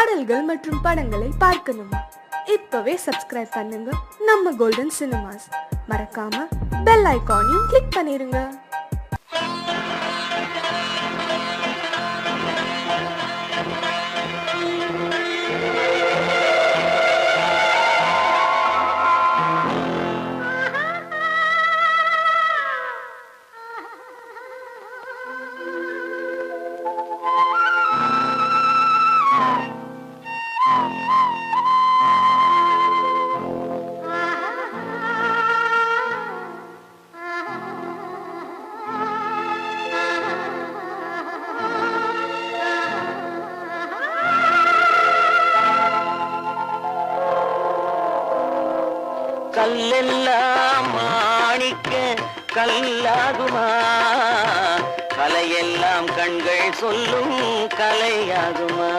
பாடல்கள் மற்றும் படங்களை பார்க்கணுமா? இப்பவே சப்ஸ்கிரைப் பண்ணுங்க நம்ம கோல்டன் சினிமாஸ். மறக்காம பெல் ஐகானையும் கிளிக் பண்ணிருங்க. கல்லெல்லாம் மாணிக்க கல்லாகுமா, கலையெல்லாம் கண்கள் சொல்லும் கலையாகுமா?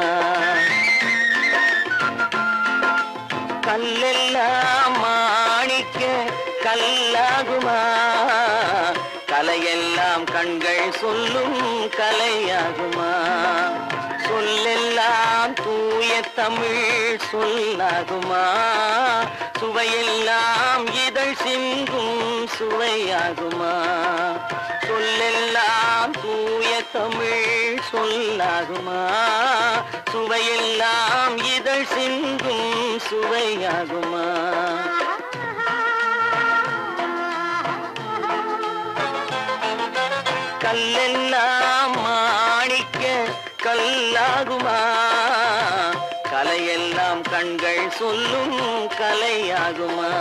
கல்லெல்லாம் மாணிக்க கல்லாகுமா, கலையெல்லாம் கண்கள் சொல்லும் கலையாகுமா? சொல்லெல்லாம் தூய தமிழ் சொல்லாகுமா, சுவையெல்லாம் இதழ் சிந்தும் சுவையாகுமா? சொல்லெல்லாம் தூய தமிழ் சொல்லாகுமா, சுவையெல்லாம் இதழ் சிந்தும் சுவையாகுமா? கல்லெல்லாம் மாணிக்க கல்லாகுமா, கலையெல்லாம் கண்கள் சொல்லும் கலையாகுமா?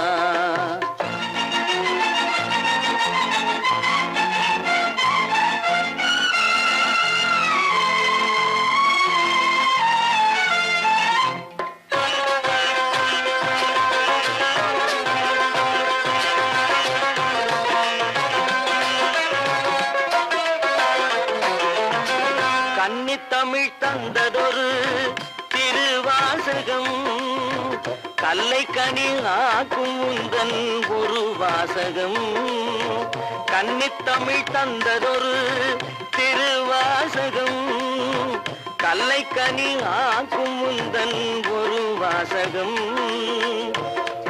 கன்னித்தமிழ் தந்ததொரு திருவாசகம், கல்லை கனி ஆக்கும் உந்தன் ஒரு வாசகம். கன்னித்தமிழ் தந்ததொரு திருவாசகம், கல்லை கனி ஆக்கும் உந்தன் ஒரு வாசகம்.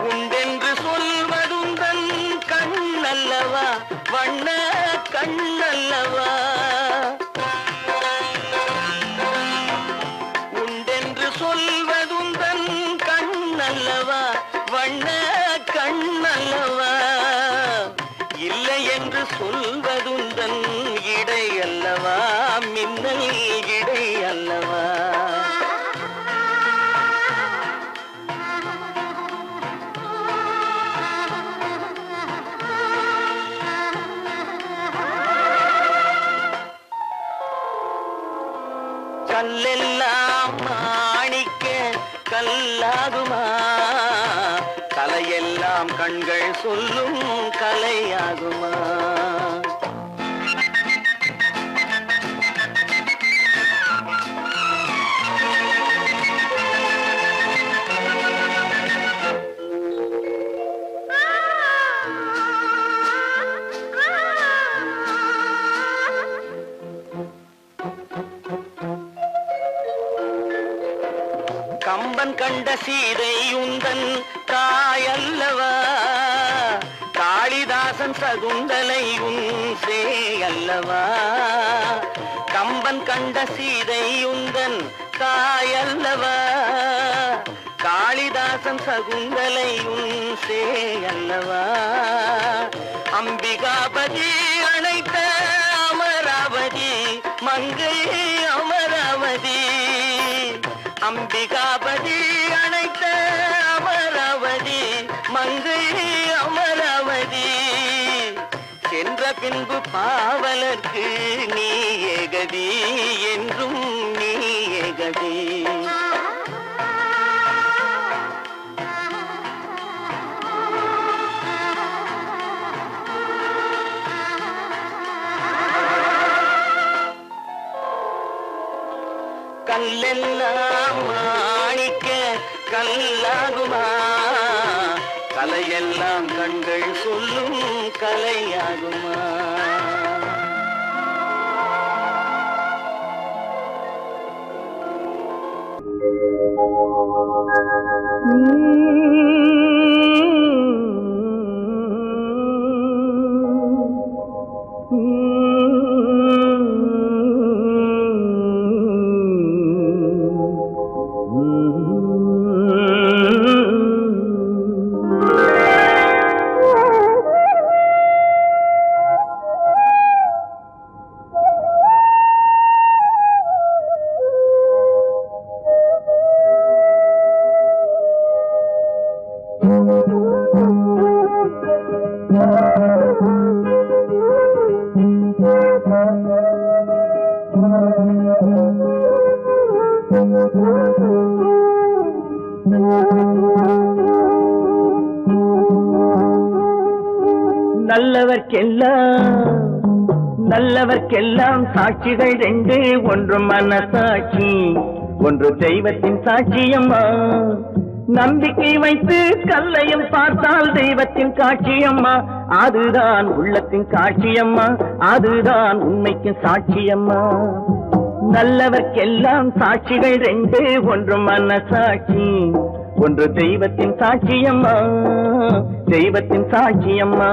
உண்டென்று சொல்வதுந்தன் கண்ணல்லவா, வண்ண கண்ணல்லவா? சொல்வதுந்தன் கண்ணல்லவா, வண்ண கண்ணல்லவா? இல்லை என்று சொல்வதுந்தன் இடை அல்லவா, மின்னல் இடை அல்லவா? கல்லெல்லாம் மாணிக்க கல்லாகுமா, கலையெல்லாம் கண்கள் சொல்லும் கலையாகுமா? கம்பன் கண்ட சீதை உந்தன் தாயல்லவா, காளிதாசன் சகுந்தலை உன் சேயல்லவா? கம்பன் கண்ட சீதை உந்தன் தாயல்லவா, காளிதாசன் சகுந்தலை உன் சேயல்லவா? அம்பிகாபதி அழைத்த அமராவதி மங்கை அமராவதி, அம்பிகாபதி அழைத்த அமராவதி மங்கை அமராவதி. சென்ற பின்பு பாவலர்க்கு நீ ஏகதி, என்றும் நீ ஏகதி. கல்லெல்லாம் மாணிக்க கல்லாகுமா, கலையெல்லாம் கண்கள் சொல்லும் கலையாகுமா? நல்லவர்க்கெல்லாம் சாட்சிகள் ரெண்டு, ஒன்று மனசாட்சி, ஒன்று தெய்வத்தின் சாட்சியம்மா. நம்பிக்கை வைத்து கல்லையும் பார்த்தால் தெய்வத்தின் காட்சியம்மா. அதுதான் உள்ளத்தின் காட்சியம்மா, அதுதான் உண்மைக்கு சாட்சியம்மா. நல்லவர்க்கெல்லாம் சாட்சிகள் ரெண்டு, ஒன்று மனசாட்சி, ஒன்று தெய்வத்தின் சாட்சியம்மா, தெய்வத்தின் சாட்சியம்மா.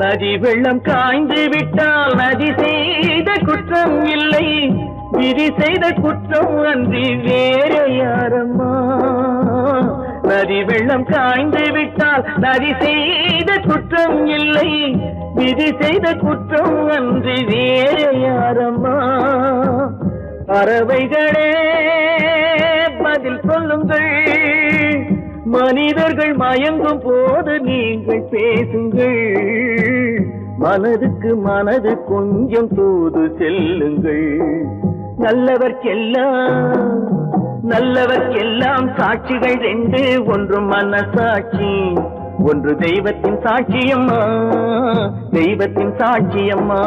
நதி வெள்ளம் காய்ந்து விட்டால் நதி செய்த குற்றம் இல்லை, விதி செய்த குற்றம் அன்றி வேற யாரம்மா. நதி வெள்ளம் காய்ந்து விட்டால் நதி செய்த குற்றம் இல்லை, விதி செய்த குற்றம் அன்றி வேற யாரம்மா. பறவைகளே பதில் சொல்லுங்கள், மனிதர்கள் மயங்கும் போது நீங்கள் பேசுங்கள். மனதுக்கு மனது கொஞ்சம் தூது செல்லுங்கள். நல்லவர்க்கெல்லாம் சாட்சிகள் ரெண்டு, ஒன்று மனசாட்சி, ஒன்று தெய்வத்தின் சாட்சியம்மா, தெய்வத்தின் சாட்சியம்மா.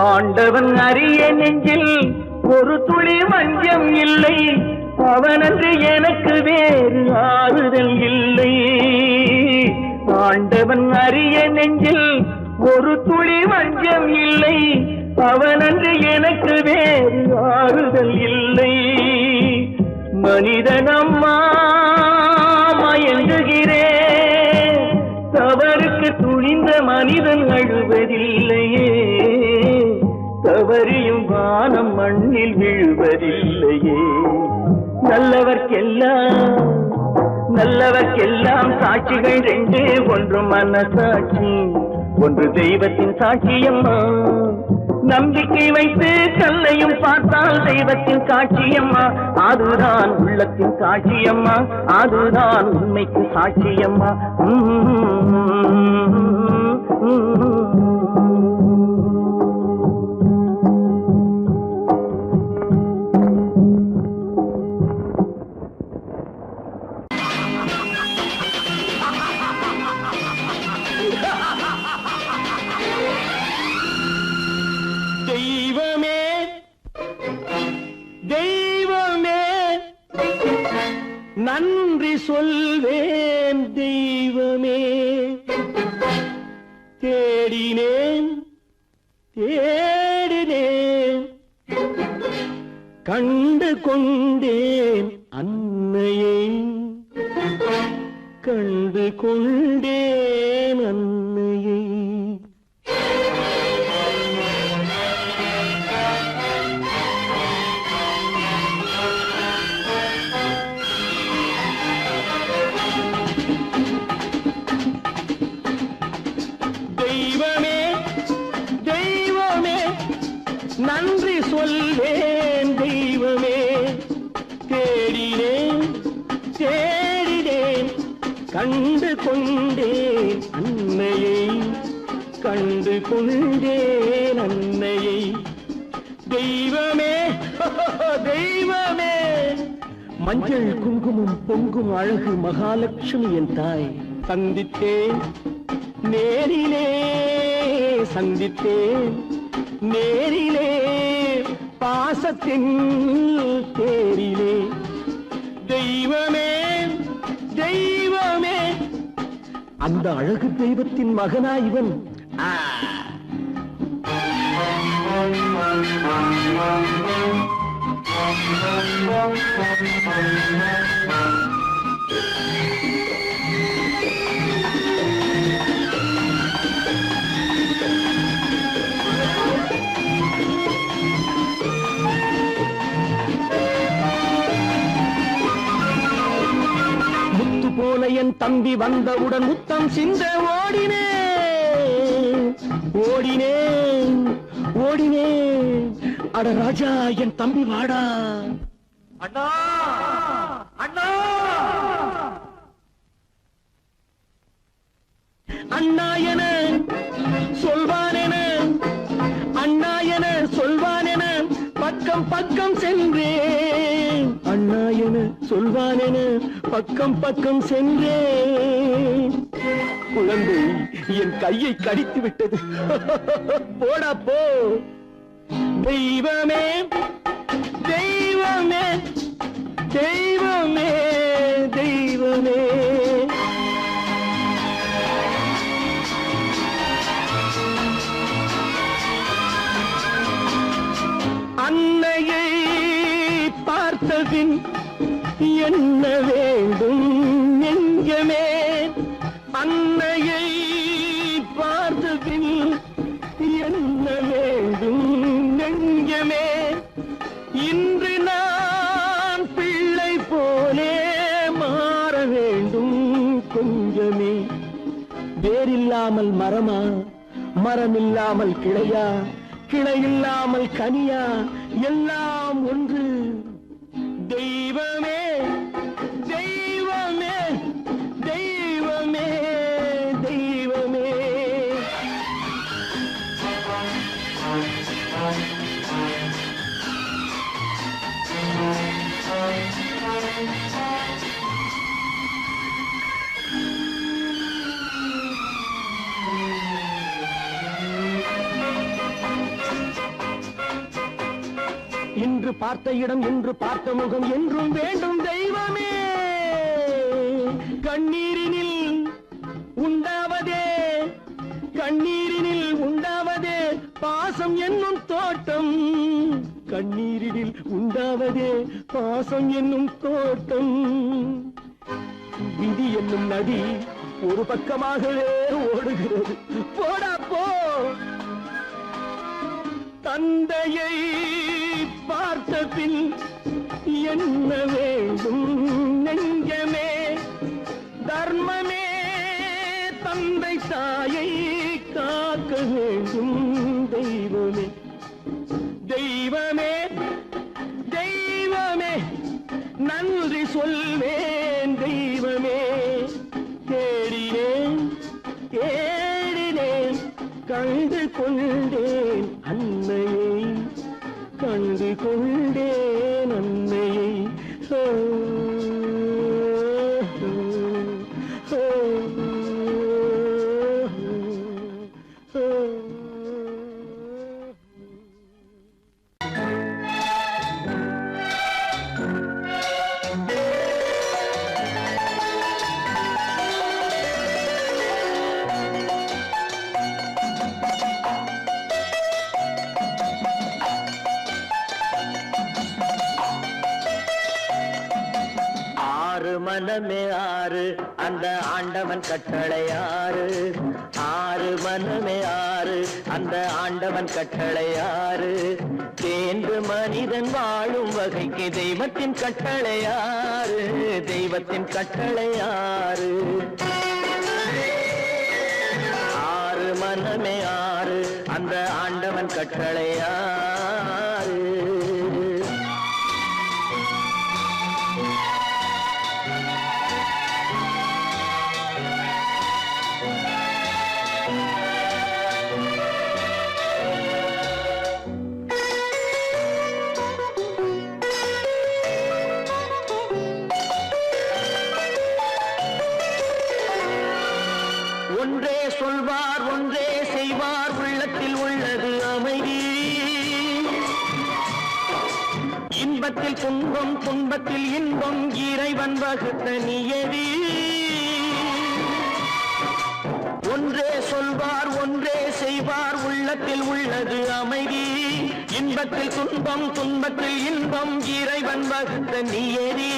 ஆண்டவன் அறிய நெஞ்சில் ஒரு துளி வஞ்சம் இல்லை, அவனன்று எனக்கு வேறு ஆறுதல் இல்லை. ஆண்டவன் அறிய நெஞ்சில் ஒரு துளி வஞ்சம் இல்லை, அவனன்று எனக்கு வேறு ஆறுதல் இல்லை. மனிதனம்மா மயங்குகிறேன், தவறுக்கு துணிந்த மனிதன் அழுவதில்லையே, தவறியும் வானம் மண்ணில் விழுவதில்லையே. நல்லவர்க்கெல்லாம் சாட்சிகள் ரெண்டு, ஒன்று மனசாட்சி, ஒன்று தெய்வத்தின் சாட்சியம்மா. நம்பிக்கை வைத்து கல்லையும் பார்த்தால் தெய்வத்தின் காட்சியம்மா, அதுதான் உள்ளத்தின் காட்சியம்மா, அதுதான் உண்மைக்கு சாட்சியம்மா. தெய்வமே தெய்வமே நன்றி சொல்வேன் தெய்வமே. தேடினேன் தேடினேன் கண்டு கொண்டேன் அன்னையை, கண்டு கொண்டேன் அன்னையை. தெய்வமே சொல்வேன் தெய்வமே. தேடினேன் தேடினேன் கண்டு கொண்டேன் அன்னையை, கண்டு கொண்டேன் அன்னையை. தெய்வமே தெய்வமே, மஞ்சள் குங்குமம் பொங்கும் அழகு மகாலட்சுமி என் தாய். சந்தித்தேன் நேரிலே, சந்தித்தேன் நேரிலே, பாசத்தின் தேரிலே. தெய்வமே தெய்வமே, அந்த அழகு தெய்வத்தின் மகனா இவன். முத்து போல என் தம்பி வந்தவுடன் முத்தம் சிந்த ஓடினேன் ஓடினேன் ஓடினேன். அட ராஜா என் தம்பி வாடா. அண்ணா அண்ணா அண்ணா என சொல்வான் என, அண்ணா என சொல்வான் என பக்கம் பக்கம் சென்றேன். அண்ணா என சொல்வான் என பக்கம் பக்கம் சென்றேன். குழந்தை என் கையை கடித்து விட்டது. போடா போ. தெய்வமே தெய்வமே தெய்வமே தெய்வமே. அன்னையை பார்த்தபின் என்ன வேண்டும் நெஞ்சமே. அன்னையை பார்த்தபின் என்ன வேண்டும் நெஞ்சமே. இன்று நான் பிள்ளை போலே மாற வேண்டும் கொஞ்சமே. வேரில்லாமல் மரமா, மரமில்லாமல் கிளையா, கிளையில்லாமல் கனியா, எல்லாம் ஒன்று. தெய்வமே தெய்வமே தெய்வமே தெய்வமே. இன்று பார்த்த இடம், இன்று பார்த்த முகம் என்றும் வேண்டும் தெய்வமே. கண்ணீரினில் உண்டாவதே, கண்ணீரினில் உண்டாவதே பாசம் என்னும் தோட்டம். கண்ணீரினில் உண்டாவதே பாசம் என்னும் தோட்டம். விதி என்னும் நதி ஒரு பக்கமாகவே ஓடுகிறது. போடா போ. தந்தையை பார்த்த பின் என்ன வேண்டும் நெஞ்சமே. தர்மமே தந்தை தாயை காக்க வேண்டும் தெய்வமே. தெய்வமே தெய்வமே, நன்றி சொல்வேன் தெய்வமே. தேடினேன் தேடினேன் கண்டு கொண்டேன் அன்னையை, கண்டு கொண்டேன் அன்னையை. மனமே ஆறு, அந்த ஆண்டவன் கட்டளை ஆறு. ஆறு மனமே ஆறு, அந்த ஆண்டவன் கட்டளை ஆறு. தேர்ந்து மனிதன் வாழும் வகைக்கு தெய்வத்தின் கட்டளை ஆறு, தெய்வத்தின் கட்டளை ஆறு. ஆறு மனமே ஆறு, அந்த ஆண்டவன் கட்டளை ஆறு. சொல்வார் ஒன்றே செய்வார் உள்ளத்தில் உள்ளது அமைதி இன்பத்தில் துன்பம் துன்பத்தில் இன்பம் இறைவன் வகுத்த நியதி ஒன்றே சொல்வார் ஒன்றே செய்வார் உள்ளத்தில் உள்ளது அமைதி இன்பத்தில் துன்பம் துன்பத்தில் இன்பம் இறைவன் வகுத்த நியதி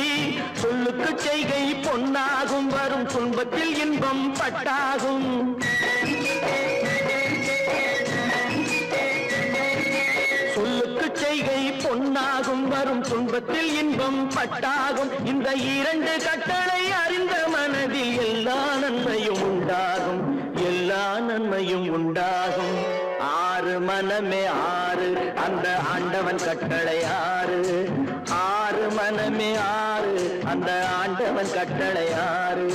சொல்லுக்கு செய்கை பொன்னாகும் வரும் துன்பத்தில் இன்பம் பட்டாகும் சொல்லுக்கு செய்கை பொன்னாகும் வரும் துன்பத்தில் இன்பம் பட்டாகும் இந்த இரண்டு கட்டளை அறிந்த மனதில் எல்லா நன்மையும் உண்டாகும் எல்லா நன்மையும் உண்டாகும் ஆறு மனமே ஆறு அந்த ஆண்டவன் கட்டளை ஆறு ஆறு மனமே ஆறு அந்த ஆண்டவன் கட்டளை ஆறு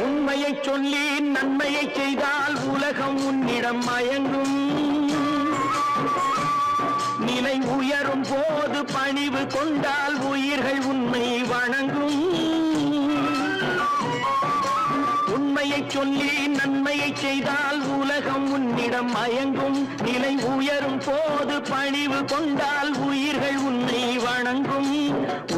உண்மையை சொல்லி நன்மையை செய்தால் உலகம் உன்னிடம் மயங்கும் நிலை உயரும் போது பணிவு கொண்டால் உயிர்கள் உன்னை வணங்கும் உண்மையை சொல்லி நன்மையை செய்தால் உலகம் உன்னிடம் மயங்கும் நிலை உயரும் போது பணிவு கொண்டால் உயிர்கள் உன்னை வணங்கும்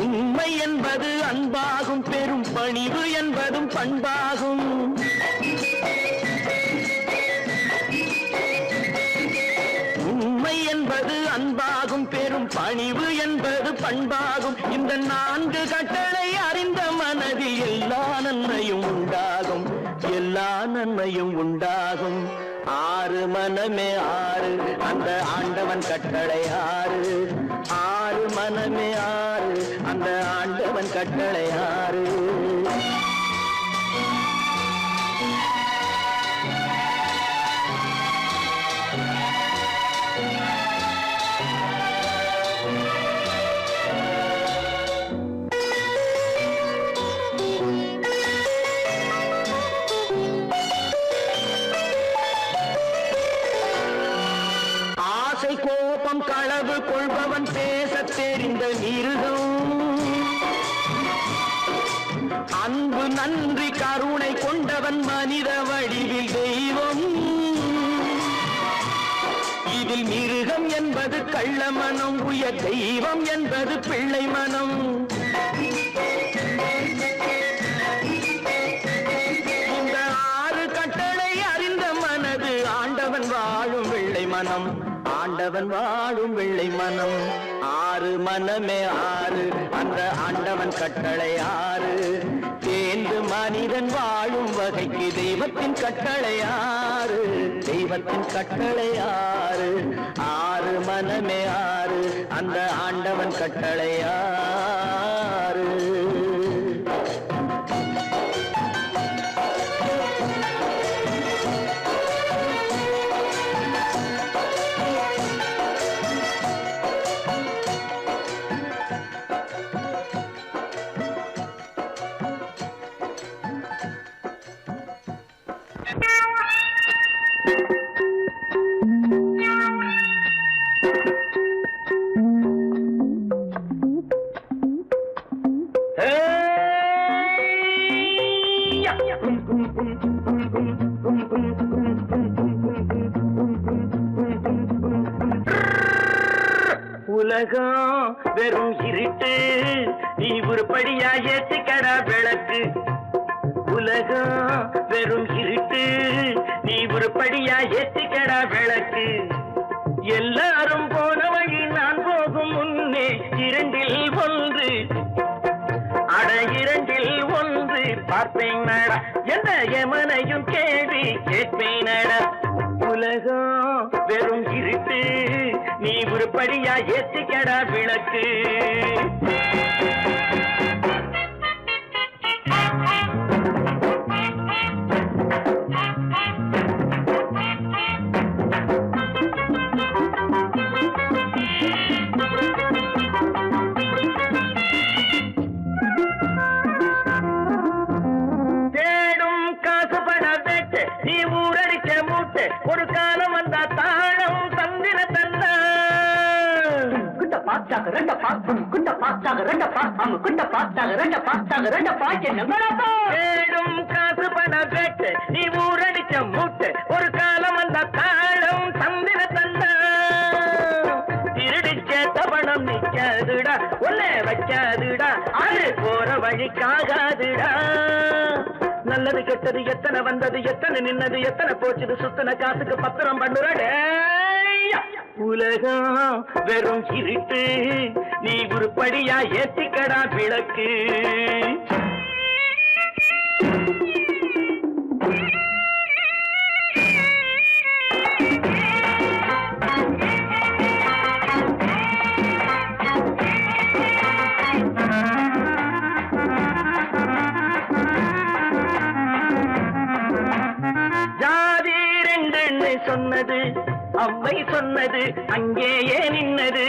உண்மை என்பது அன்பாகும் பெரும் பணிவு என்பதும் பண்பாகும் உண்மை என்பது அன்பாகும் பெரும் பணிவு என்பது பண்பாகும் இந்த நான்கு கட்டளை அறிந்த மனதில் எல்லா நன்மையும் உண்டாகும் எல்லா நன்மையும் உண்டாகும் ஆறு மனமே ஆறு அந்த ஆண்டவன் கட்டளை ஆறு ஆறு மனமே ஆறு அந்த ஆண்டவன் கட்டளை ஆறு கோபம் களவு கொள்பவன் பேச தெரிந்த மிருகம் அன்பு நன்றி கருணை கொண்டவன் மனித வடிவில் தெய்வம் இதில் மிருகம் என்பது கள்ள மனம் உயர் தெய்வம் என்பது பிள்ளை மனம் இந்த ஆறு கட்டளை அறிந்த மனது ஆண்டவன் வாழும் வெள்ளை மனம் ஆண்டவன் வாழும் வெள்ளை மனம் ஆறு மனமே ஆறு அந்த ஆண்டவன் கட்டளை ஆறு தேர்ந்து மனிதன் வாழும் வகைக்கு தெய்வத்தின் கட்டளை ஆறு தெய்வத்தின் கட்டளை ஆறு ஆறு மனமே ஆறு அந்த ஆண்டவன் கட்டளை ஆறு உலகம் வெறும் இருட்டு நீ உருப்படியா ஏத்திக்கடா விளக்கு உலகம் வெறும் இருட்டு நீ உருப்படியா ஏத்திக்கடா விளக்கு எல்லாரும் போன வழி நான் போகும் முன்னே இரண்டில் ஒன்று அட இரண்டில் ஒன்று பார்ப்பேன் நட எந்த எமனையும் கேள்வி கேட்பேன் நட உலகம் வெறும் இருட்டு நீ உருப்படியா ஏத்திக்கடா விளக்கு தாக ரெண்டப்பா குண்டப்பா தாக ரெண்டப்பா குண்டப்பா தாக ரெண்டப்பா என்னங்கடப்பா ஏடும் காசு பண வேட்டு நீ ஊரடிச்ச மூட்டு ஒரு காலம் அந்த தாளம் தந்திர தந்தா திருடிச்ச தவணம் நிக்காதுடா ஒன்னே வைக்காதுடா அது போற வழிக்காகாதுடா நல்லது கெட்டது எத்தனை வந்தது எத்தனை நின்னது எத்தனை போச்சுது சுத்தன காசுக்கு பத்திரம் பண்ணுறடே உலகம் வெறும் இருட்டு நீ உருப்படியா ஏத்திக்கடா விளக்கு சொன்னது அவ்வை சொன்னது அங்கேயே நின்னது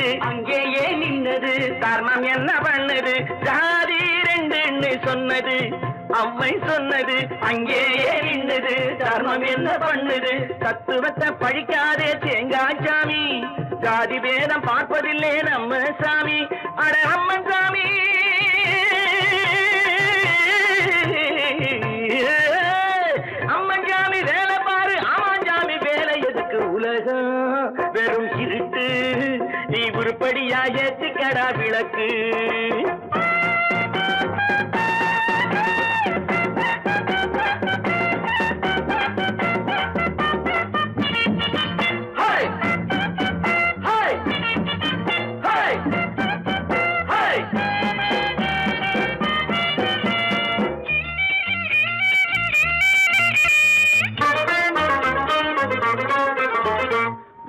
காரணம் என்ன பண்ணது ஜாதி ரெண்டு சொன்னது அவ்வை சொன்னது அங்கேயே நின்னது காரணம் என்ன பண்ணுது தத்துவத்தை பழிக்காதே தேங்காய் சாமி ஜாதி பேதம் பார்ப்பதில்லை நம்ம சாமி அட அம்மன் சாமி அம்மன் சாமி வேலை பாரு ஆமான் சாமி வேலை எதுக்கு உலகம் வெறும் இருட்டு நீ உருப்படியா ஏத்திக்கடா விளக்கு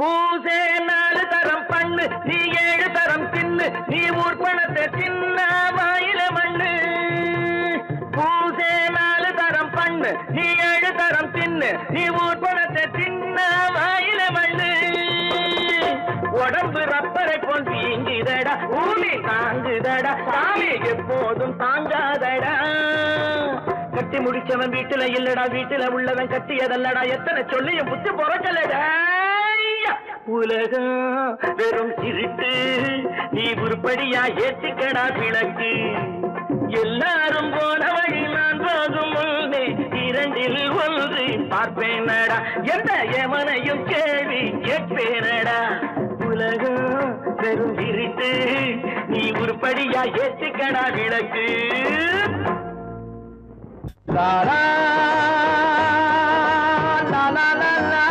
பூசே 4 தரம் பண்ணு நீ 7 தரம் தின்னு நீ ஊர் பணத்தை சின்ன வாயில மண்ணு பூசே 4 தரம் பண்ணு நீ 7 தரம் தின்னு நீ ஊர் பணத்தை சின்ன வாயில மண்ணு உடம்பு ரப்பரை போல் வீங்குதடா பூமி தாங்குதடா சாமி எப்போதும் தாங்காதடா கட்டி முடிச்சவன் வீட்டுல இல்லடா வீட்டுல உள்ளவன் கட்டியதல்லடா எத்தனை சொல்லியும் புத்தி பொறக்கலடா உலகம் வெறும் இருட்டு நீ உருப்படியா ஏத்திக்கடா விளக்கு எல்லாரும் போன வழி நான் போகும் முன்னே 2 ஒன்று பார்ப்பேனடா எந்த எவனையும் கேள்வி கேட்பேனடா உலகம் வெறும் இருட்டு நீ உருப்படியா ஏத்திக்கடா விளக்கு லாலா லாலா லாலா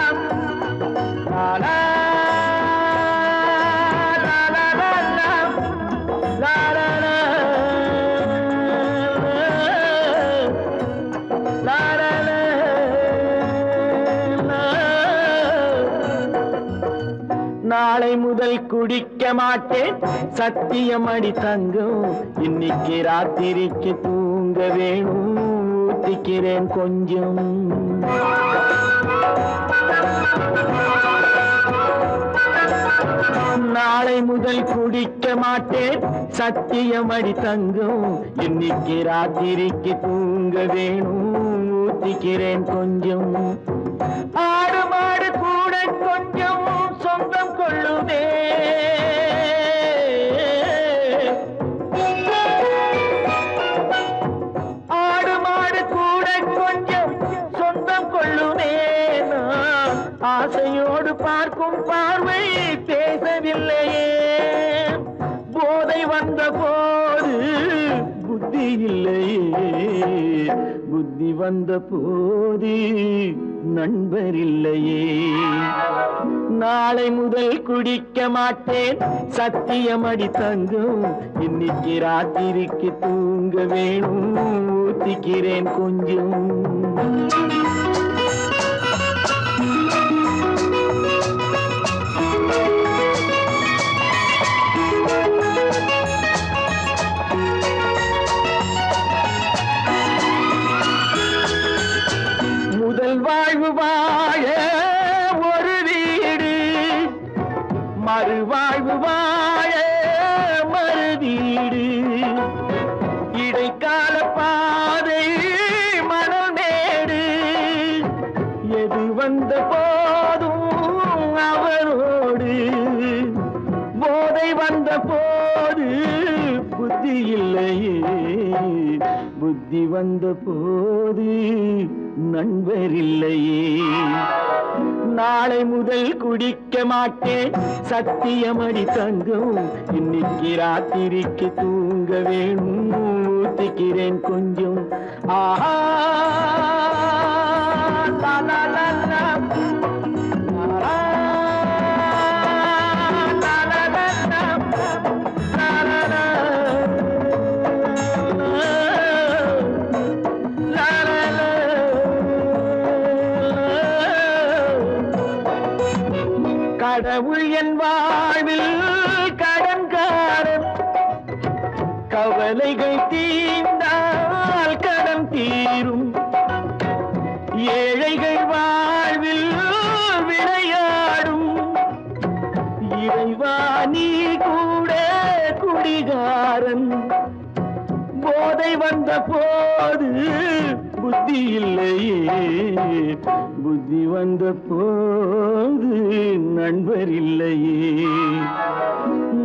லாலா நாளை முதல் குடிக்க மாட்டேன் சத்தியம் அடி தங்கம் இன்னைக்கு ராத்திரிக்கு தூங்க வேணும் ஊத்திக்கிறேன் கொஞ்சம் நாளை முதல் குடிக்க மாட்டேன் சத்தியம் அடி தங்கம் இன்னைக்கு ராத்திரிக்கு தூங்க வேணும் ஊத்திக்கிறேன் கொஞ்சம் ஆடு மாடு கூட கொஞ்சம் சொந்தம் கொள்ளுதே ஆடு மாடு கூட கொஞ்சம் சொந்தம் கொள்ளுமே நான் ஆசையோடு பார்க்கும் பார்வை பேசவில்லையே போதை வந்த போது புத்தி இல்லையே புத்தி வந்த போது நண்பர் இல்லையே நாளை முதல் குடிக்க மாட்டேன் சத்தியம் அடி தங்கம் இன்னைக்கு ராத்திரிக்கு தூங்க வேணும் ஊத்திக்கிறேன் கொஞ்சம் முதல் வாழ்வு வாழ ஒரு வீடு மறுவாழ்வு வாழ மறு வீடு இடைக்கால பாதை மணல் மேடு எது வந்த போதும் அவரோடு போதை வந்த புத்தி வந்த போது நண்பரில்லையே. நாளை முதல் குடிக்க மாட்டேன் சத்தியமடி தங்கம். இன்னைக்கு ராத்திரிக்கு தூங்க வேணும் ஊத்திக்கிறேன் கொஞ்சம். ஆஹா லா லா லா லா. கடவுள் என் வாழ்வில் கடன்காரன். கவலைகள் தீர்ந்தால் கடன் தீரும். ஏழைகள் வாழ்வில் விளையாடும். இறைவா நீ கூட குடிகாரன். போதை வந்த போது புத்தி இல்லையே. புத்தி வந்த போது நண்பர் இல்லையே.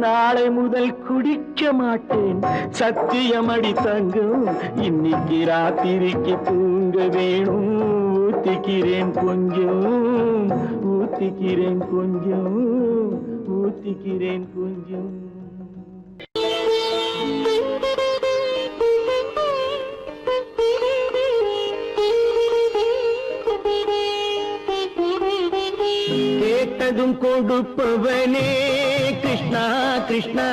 நாளை முதல் குடிக்க மாட்டேன் சத்தியமடி தங்கம். இன்னைக்கு ராத்திரிக்கு தூங்க வேணும் ஊத்திக்கிறேன் கொஞ்சம். ஊத்திக்கிறேன் கொஞ்சம். ஊத்திக்கிறேன் கொஞ்சம். கேட்டதும் கொடுப்பவனே கிருஷ்ணா கிருஷ்ணா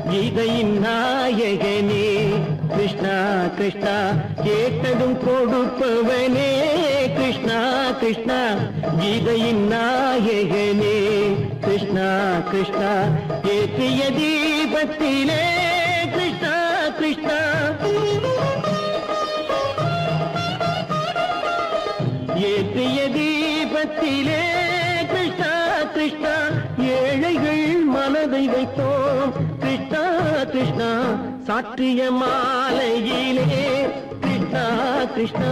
கீதையின் நாயகனே. கிருஷ்ணா கிருஷ்ணா கேட்டதும் கொடுப்பவனே கிருஷ்ணா கிருஷ்ணா கீதையின் நாயகனே. கிருஷ்ணா கிருஷ்ணா ஏற்றிய தீபத்திலே கிருஷ்ணா கிருஷ்ணா. ஏற்றிய தீபத்திலே கிருஷ்ணா கிருஷ்ணா ஏழைகள் மனதை வைத்தோம் கிருஷ்ணா கிருஷ்ணா. சாற்றிய மாலையிலே கிருஷ்ணா கிருஷ்ணா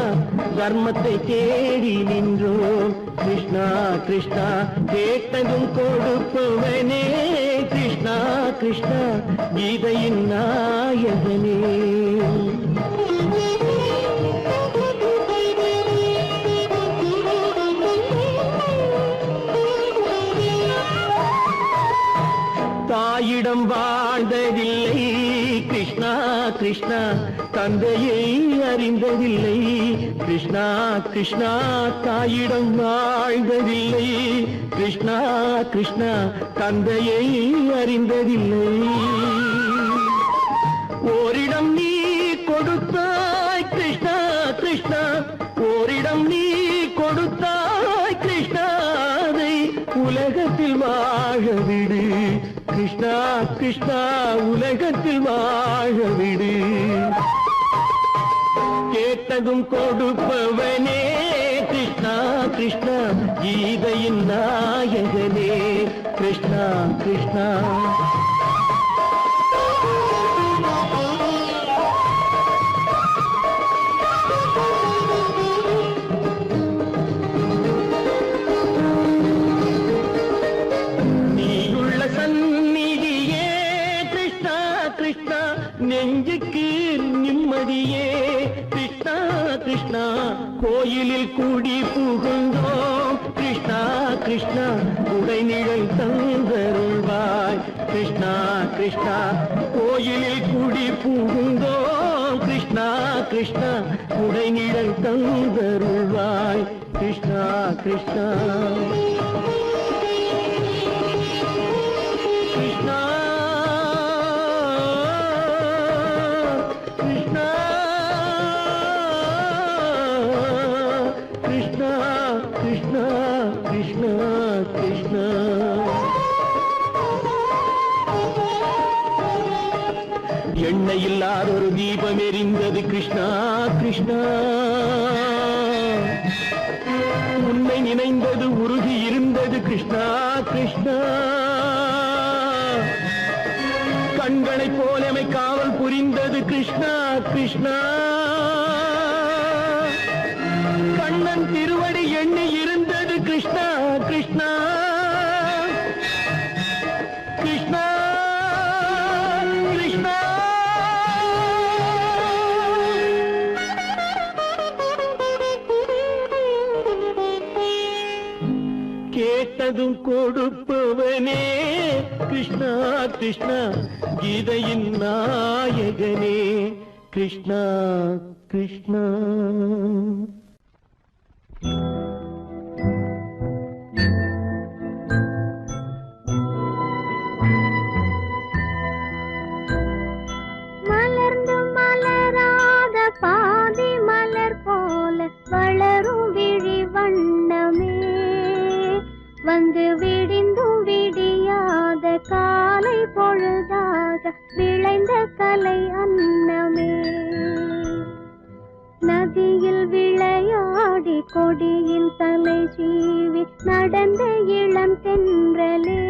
தர்மத்தை தேடி நின்றோம் கிருஷ்ணா கிருஷ்ணா. கேட்டதும் கொடுப்பவனே கிருஷ்ணா கிருஷ்ணா கீதையின் நாயகனே. தாயிடம் வாழ்ந்ததில்லை கிருஷ்ணா கிருஷ்ணா. தந்தையை அறிந்ததில்லை கிருஷ்ணா கிருஷ்ணா. தாயிடம் வாழ்ந்ததில்லை கிருஷ்ணா கிருஷ்ணா. தந்தையை அறிந்ததில்லை. ஓரிடம் நீ கொடுத்தாய் கிருஷ்ணா கிருஷ்ணா. ஓரிடம் நீ கொடுத்தாய் கிருஷ்ணா. அதை உலகத்தில் வாழ விடு கிருஷ்ணா கிருஷ்ணா. உலகத்தில் வாழ விடு. கேட்டதும் கொடுப்பவனே கிருஷ்ணா கிருஷ்ணா கீதையின் நாயகனே. கிருஷ்ணா கிருஷ்ணா. நெஞ்சுக்கு நிம்மதியே கிருஷ்ணா கிருஷ்ணா. கோயிலில் கூடி புகுந்தோம் கிருஷ்ணா கிருஷ்ணா. உடைநிழல் தந்தருள்வாய் கிருஷ்ணா கிருஷ்ணா. கோயிலில் கூடி புகுந்தோம் கிருஷ்ணா கிருஷ்ணா. உடைநிழல் தந்தருள்வாய் கிருஷ்ணா கிருஷ்ணா. கிருஷ்ணா கிருஷ்ணா கிருஷ்ணா கிருஷ்ணா. எண்ணெய் இல்லாத ஒரு தீபம் எரிந்தது கிருஷ்ணா கிருஷ்ணா. உன்னை நினைந்தது உருகி இருந்தது கிருஷ்ணா கிருஷ்ணா. கண்களைப் போலமை காவல் புரிந்தது கிருஷ்ணா கிருஷ்ணா. கண்ணன் திருவடி எண்ணி இருந்தது கிருஷ்ணா கிருஷ்ணா. கிருஷ்ணா கிருஷ்ணா. கேட்டதும் கொடுப்பவனே கிருஷ்ணா கிருஷ்ணா கீதையின் நாயகனே கிருஷ்ணா கிருஷ்ணா. மலர்ந்து மலராத பாதி மலர் போல வளரும் விழி வண்ணமே, வந்து விடிந்தும் விடியாத காலை பொழுதாக விளைந்த கலை அன்னமே. நதியில் விளையாடி கொடியின் தலை சீவி நடந்த இளம் தென்றலே,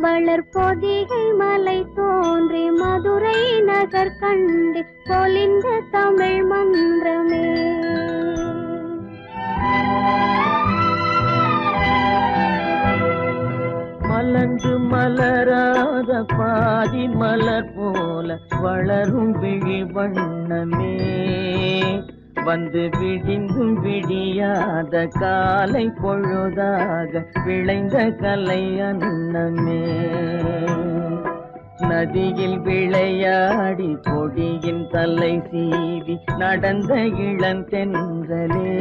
வளர்பொதிகை மலை தோன்றி மதுரை நகர் கண்டு பொலிந்த தமிழ் மன்றமே. மலர்ந்து மலராத பாதி மலர் போல வளரும் விழி வண்ணமே, வந்து விடிந்தும் விடியாத காலை பொழுதாக விளைந்த கலை அன்னமே. நதியில் விளையாடி கொடியின் தலை சீவி நடந்த இளந்தென்றலே,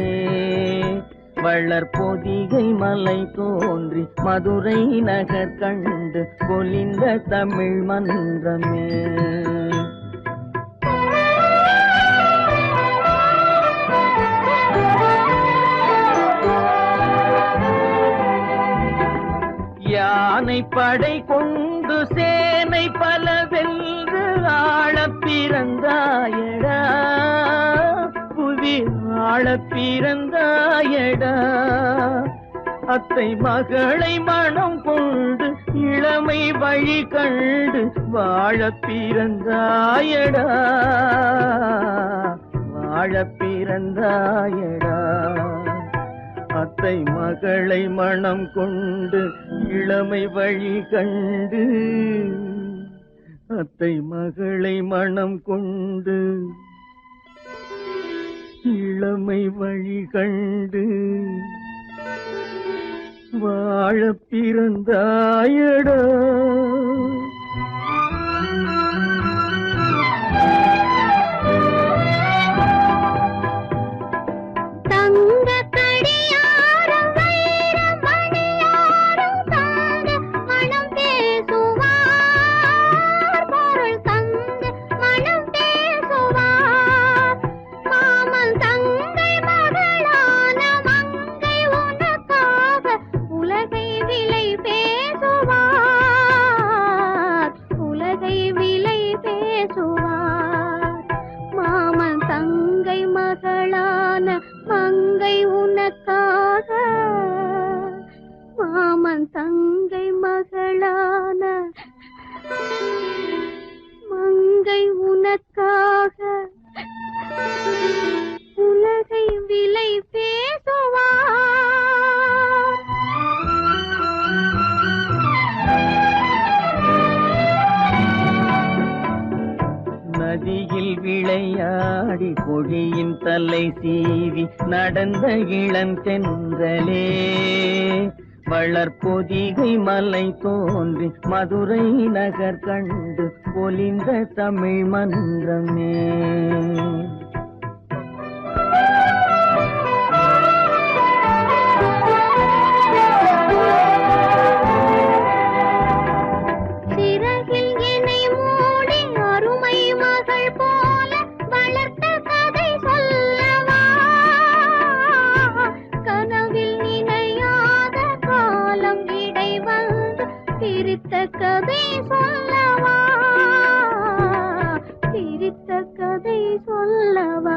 வளர்பொதிகை மலை தோன்றி மதுரை நகர் கண்டு பொலிந்த தமிழ் மன்றமே. யானை படை கொண்டு சேனை பல வென்று ஆள பிறந்தாயடா, புவி ஆள பிறந்தாயடா. அத்தை மகளை மனம் கொண்டு இளமை வழி கண்டு வாழ பிறந்தாயடா, வாழ பிறந்தாயடா. அத்தை மகளை மனம் கொண்டு இளமை வழி கண்டு, அத்தை மகளை மனம் கொண்டு இளமை வழி கண்டு வாழ பிறந்தாயடா. நதியில் விளையாடி கொடியின் தலை சீவி நடந்த இளந்தென்றலே, வளர்பொதிகை மலை தோன்றி மதுரை நகர் கண்டு பொலிந்த தமிழ் மன்றமே. கதை சொல்லவா, பிரித்த கதை சொல்லவா.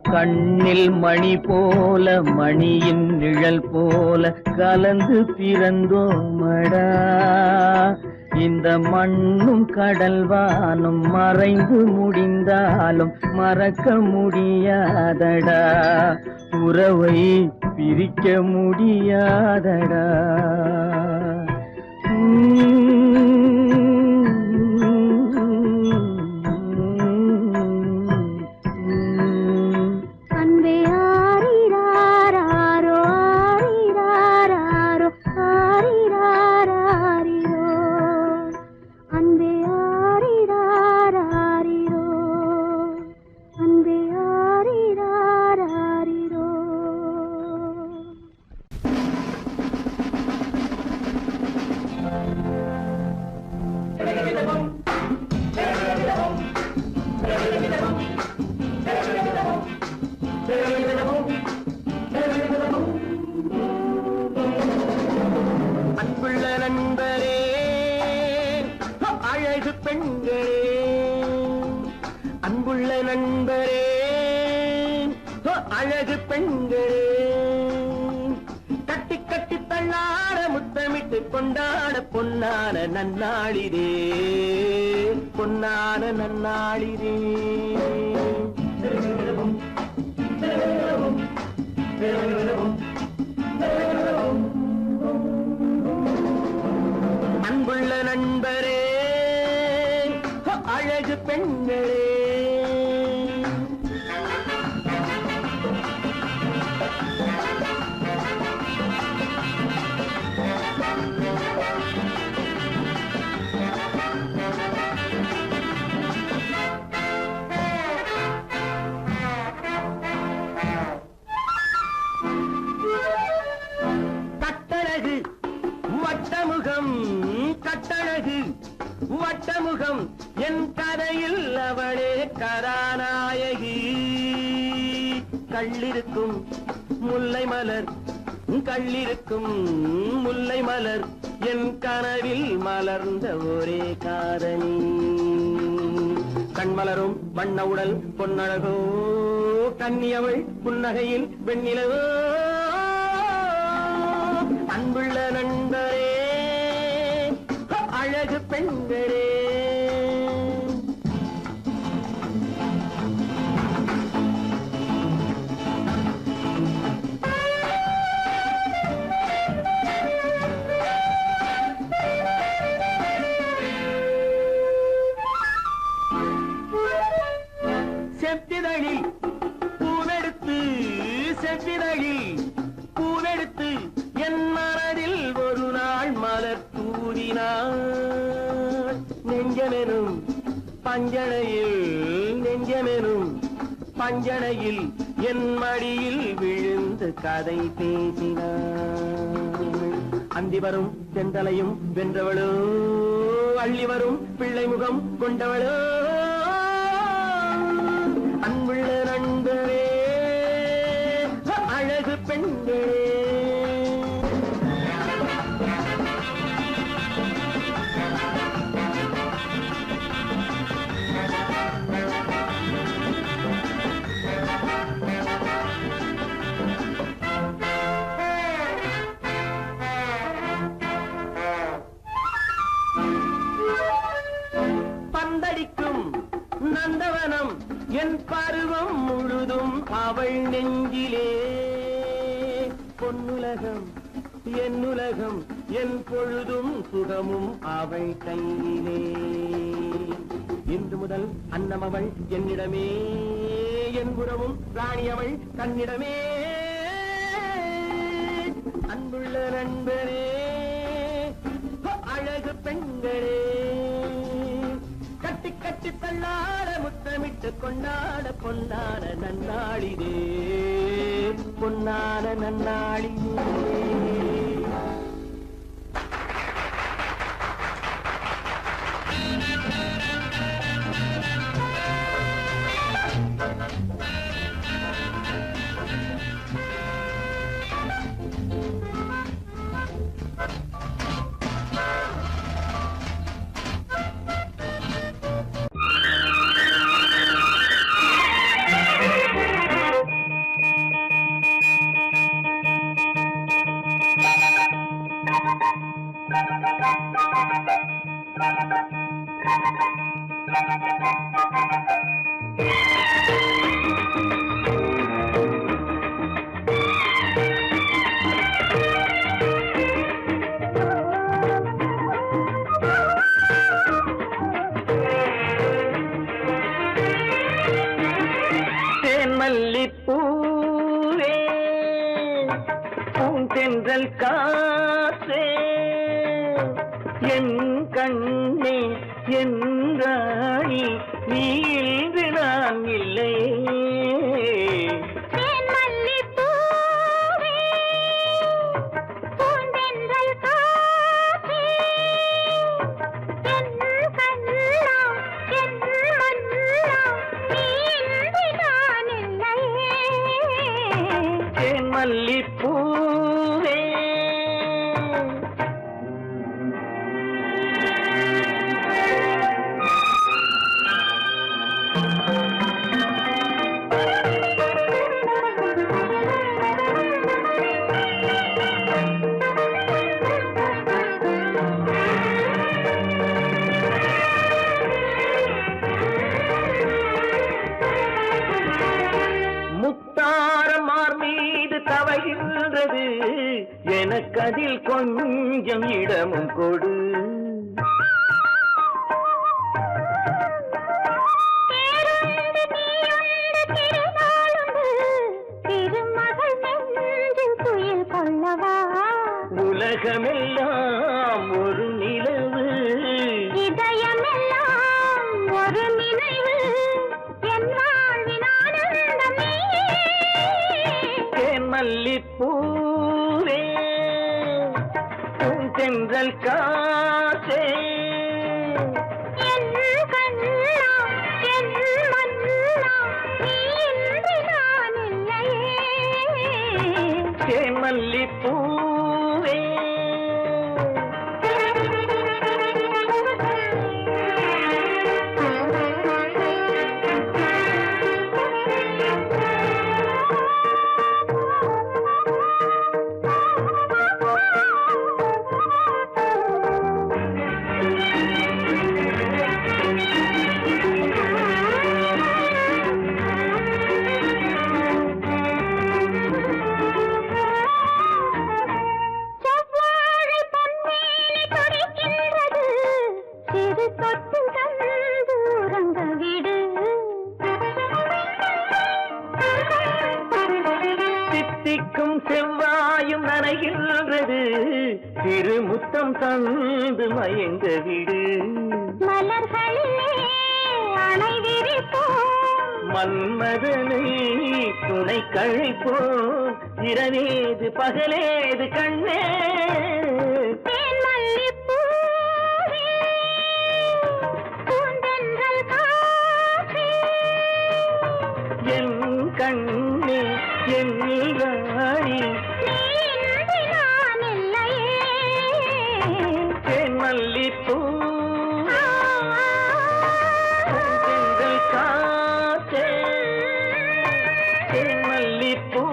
கண்ணில் மணி போல மணியின் நிழல் போல கலந்து பிறந்தோமடா, இந்த மண்ணும் கடல்வானும் மறைந்து முடிந்தாலும் மறக்க முடியாதடா, உறவை பிரிக்க முடியாதடா. அன்பே ஆரிராரோ அன்புள்ள நண்பரே, அழகு பெண்களே, கட்டி கட்டி தள்ளாட முத்தமிட்டு கொண்டாட பொன்னான நன்னாளிதே, பொன்னான நன்னாளிதே. அன்புள்ள நண்பரே, அழகு பெண்களே, கட்டழகு வட்டமுகம், கட்டழகு வட்டமுகம், என் கதையில் அவளே கதாநாயகி. கள்ளிருக்கும் முல்லை மலர், கள்ளிருக்கும் முல்லை மலர், என் கனவில் மலர்ந்த ஒரே காதலி. கண்மலரும் வண்ண உடல் பொன்னழகோ, கன்னியவள் புன்னகையில் வெண்ணிலவோ. அன்புள்ள நண்பரே, அழகு பெண்களே, செப்பிதழில் பூவெடுத்து, செப்பிதழில் பூவெடுத்து, என் மனதில் ஒரு நாள் மலர் தூவினாள். நெஞ்சமெனும் பஞ்சனையில், நெஞ்சமெனும் பஞ்சனையில், என் மடியில் விழுந்து கதை பேசினாள். அந்தி வரும் தென்றலையும் வென்றவளோ, அள்ளி வரும் பிள்ளை முகம் கொண்டவளோ. அன்புள்ள நண்பரே, அழகு பெண்களே, பந்தடிக்கும் நந்தவனம், என் பருவம் முழுதும் அவள் நெஞ்சிலே. பொன்னுலகம் என்னுலகம், என் பொழுதும் சுகமும் அவள் கையிலே. இன்று முதல் அன்னமவள் என்னிடமே, என் உறவும் ராணியவள் கண்ணிடமே. அன்புள்ள நண்பரே, அழகு பெண்களே, கட்டி கட்டி தள்ளாட முத்தமிட்டு கொண்டாட பொன்னான நன்னாளிதே, பொன்னான நன்னாளிதே. மல்லிப்பூவே, பூந்தென்றல் காற்றே, என் கண்ணே என் ராணி, நீ இன்று நான் இல்லை. மல்லிப்பூவே, மகிழ்கிறது எனக்கு அதில் கொஞ்சம் இடமும் கொடு. உலகமெல்லாம் ஒரு நிலவு, இதயமெல்லாம் ஒரு நினைவு, என் வாழ்வின் ஆனந்தமே. தேன் மல்லிப்பூவே பூந்தென்றல் காற்றே, என் கண்ணா என் மன்னா, நீ இன்றி நான் இல்லையே. தேன் மல்லிப்பூ செவ்வாயும் நனைகின்றது, திருமுத்தம் தந்து மயங்க விடு. மலர்களிலே அணை விரிப்போம், மன்மதனை துணை கழிப்போம், இரவேது பகலேது கண்ணே. தேன் மல்லிப்பூவே பூந்தென்றல் காற்றே, என் கண்ணே என் ராணி, நீ இன்றி நான் இல்லையே. தேன் மல்லிப்பூ பூந்தென்றல் காற்றே, தேன் மல்லிப்பூ.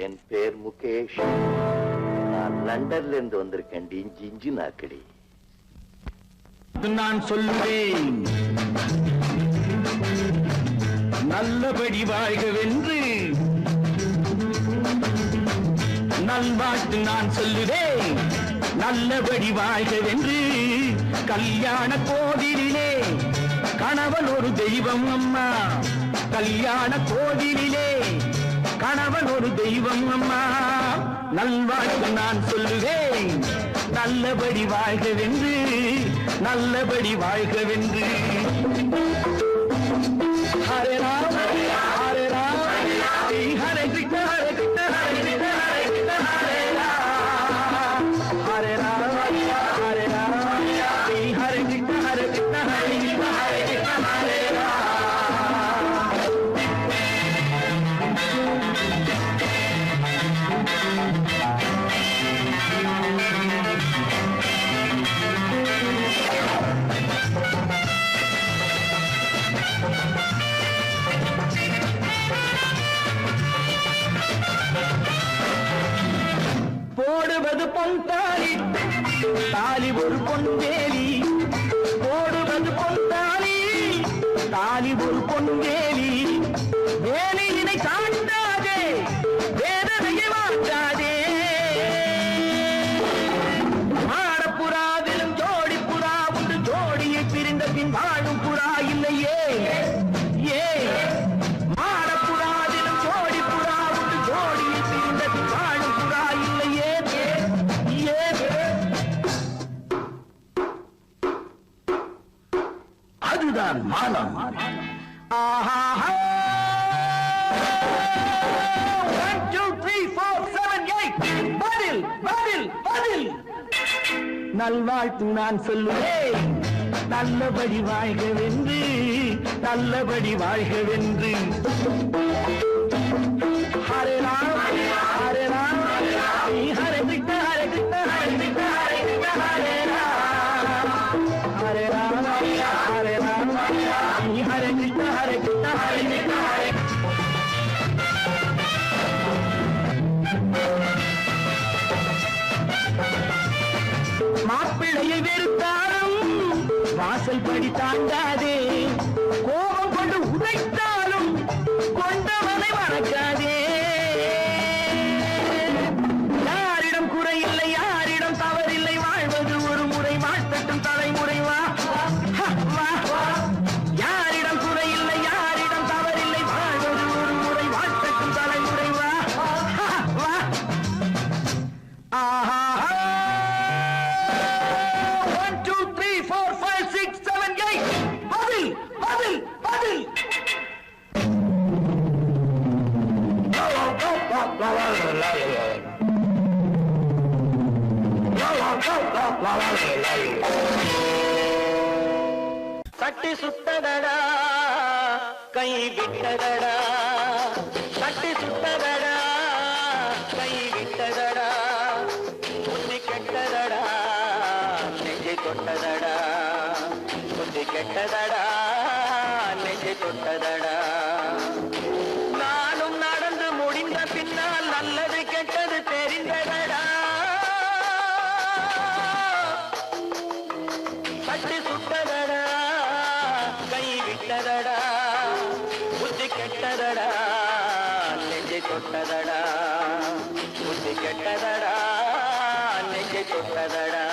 என் பேர் முகேஷ். நான் லண்டன்ல இருந்து வந்திருக்கேன். இஞ்சி நாக்கடி. நான் சொல்லுவேன் நல்லபடி வாழ்கவென்று, நல்வாழ்த்து நான் சொல்லுவேன் நல்லபடி வாழ்கவென்று. கல்யாண கோவிலிலே கணவன் ஒரு தெய்வம் அம்மா, கல்யாண கோவிலிலே கணவன் ஒரு தெய்வம் அம்மா. நல்வாழ்த்து நான் சொல்லுவேன் நல்லபடி வாழ்கவென்று, நல்லபடி வாழ்கவென்று. ஹரே ராம் ஹரே ராம் ஹரே கிருஷ்ண ஹரே கிருஷ்ண ஹரே கிருஷ்ண ஹரே கிருஷ்ண ஹரே ராம் ஹரே ராம் ஹரே ராம் ஹரே கிருஷ்ண ஹரே கிருஷ்ண ஹரே கிருஷ்ண ஹரே கிருஷ்ண ஹரே ராம். போடுவது பொன் தாலி, தாலி ஒரு பொன்வேலி. போடுவது பொன் தாலி, தாலி ஒரு பொன்வேலி. வேலியினை காட்டாதே, வேதனையை மாட்டாதே. மாடப்புறாவிலும் ஜோடி புறா உண்டு, ஜோடியை பிரிந்த பின் வாழும் புறா இல்லையே. ஏ மாடப்புறாவிலும் ஜோடி புறா உண்டு, ஜோடியை பிரிந்த பின் வாழும் புறா இல்லையே. அதுதான் மானம். ஆஹா நல்வாழ்த்து நான் சொல்லுவேன். நல்லபடி வாழ்கவென்று, நல்லபடி வாழ்கவென்று. ஹரே ராம் ஹரே ராம் ஹரே கிருஷ்ண ஹரே கிருஷ்ண ஹரே கிருஷ்ண ஹரே கிருஷ்ண ஹரே ராம் ஹரே ராம் ஹரே ராம் ஹரே கிருஷ்ண ஹரே கிருஷ்ண ஹரே கிருஷ்ண ஹரே. மாப்பிள்ளையை வெறுத்தாலும் வாசல் படி தாண்டாதே, கோபம் கொண்டு உதைத்தாலும் கொண்டவனை மறக்காதே. யாரிடம் குறையில்லை, யாரிடம் தவறில்லை, வாழ்வது ஒரு முறை, வாழ்த்தட்டும் தலைமுறை. வா வா, யாரிடம் குறையில்லை, யாரிடம் தவறில்லை, வாழ்வது ஒரு முறை, வாழ்த்தட்டும் தலைமுறை. வா வா. ஆஹா 1 2 3 4 5 6 7 8 பதில் பதில் பதில். சட்டி சுட்டதடா கை விட்டதடா, சட்டி சுட்டதடா கை விட்டதடா, புத்தி கெட்டதடா நெஞ்சை தொட்டதடா, புத்தி கெட்டதடா நெஞ்சை தொட்டதடா. நானும் நடந்து முடிந்த பின்னால் நல்லது கெட்டது தெரிந்ததடா. சட்டி சுட்டதடா கை விட்டதடா, புத்தி கெட்டதடா நெஞ்சை தொட்டதடா, புத்தி கெட்டதடா நெஞ்சை தொட்டதடா.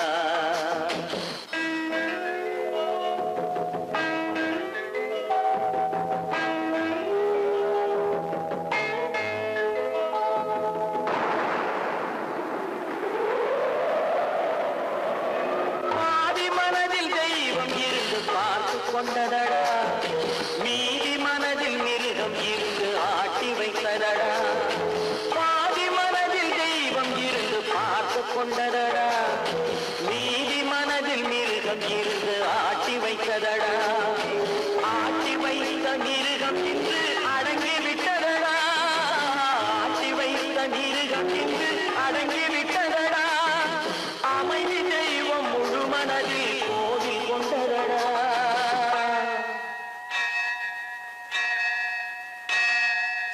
கொண்டதடா, மீதி மனதில் மிருகம் இருந்து ஆட்டி வைத்ததடா. பாதி மனதில் தெய்வம் இருந்து பார்த்து கொண்டதடா, மீதி மனதில் மிருகம் இருந்து ஆட்டி வைத்ததடா. ஆட்டி வைத்த மிருகம் இன்று அடங்கி விட்டதடா, ஆட்டி வைத்த மிருகம் இன்று அடங்கி விட்டதடா. அமைதி தெய்வம் முழு மனதில் கோவில் கொண்டதடா.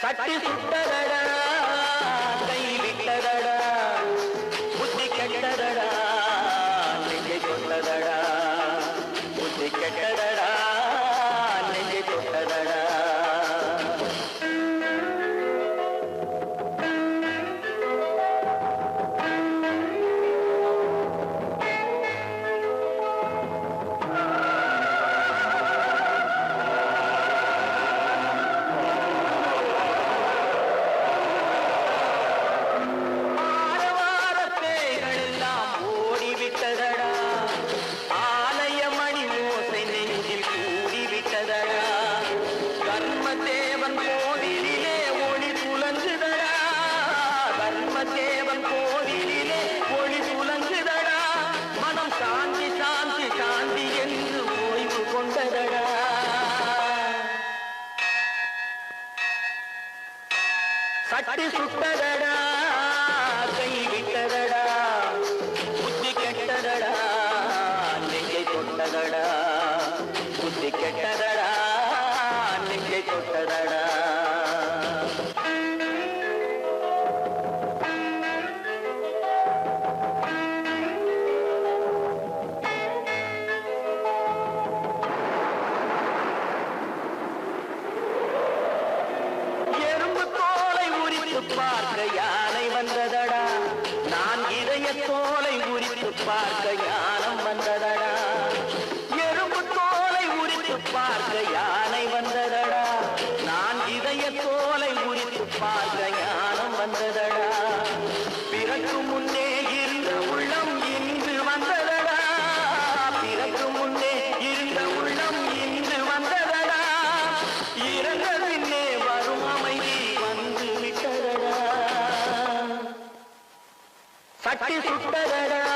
சட்டி சுட்டதடா கை விட்டதடா, புத்தி கெட்டதடா நெஞ்சை தொட்டதடா, புத்தி கெட்டதடா நெஞ்சை தொட்டதடா. சட்டி சுட்டதடா கை விட்டதடா, புத்தி கெட்டதடா நெஞ்சை தொட்டதடா, புத்தி கெட்டதடா நெஞ்சை தொட்டதடா. பார்க்க யானை வந்ததடா, நான் இதய தோலை உரித்து பார்க்க ஞானம் வந்ததடா. எறும்பு தோலை உரித்து பார்க்க யானை வந்ததடா, நான் இதய தோலை உரித்து பார்க்க ஞானம் வந்ததடா. பிறகு முன்னே இருந்த உள்ளம் இன்று வந்ததடா, பிறகு முன்னே இருந்த உள்ளம் இன்று வந்ததடா. இறந்த பின்னே வரும் அமைதி வந்து விட்டதடா. சட்டி சுட்டதடா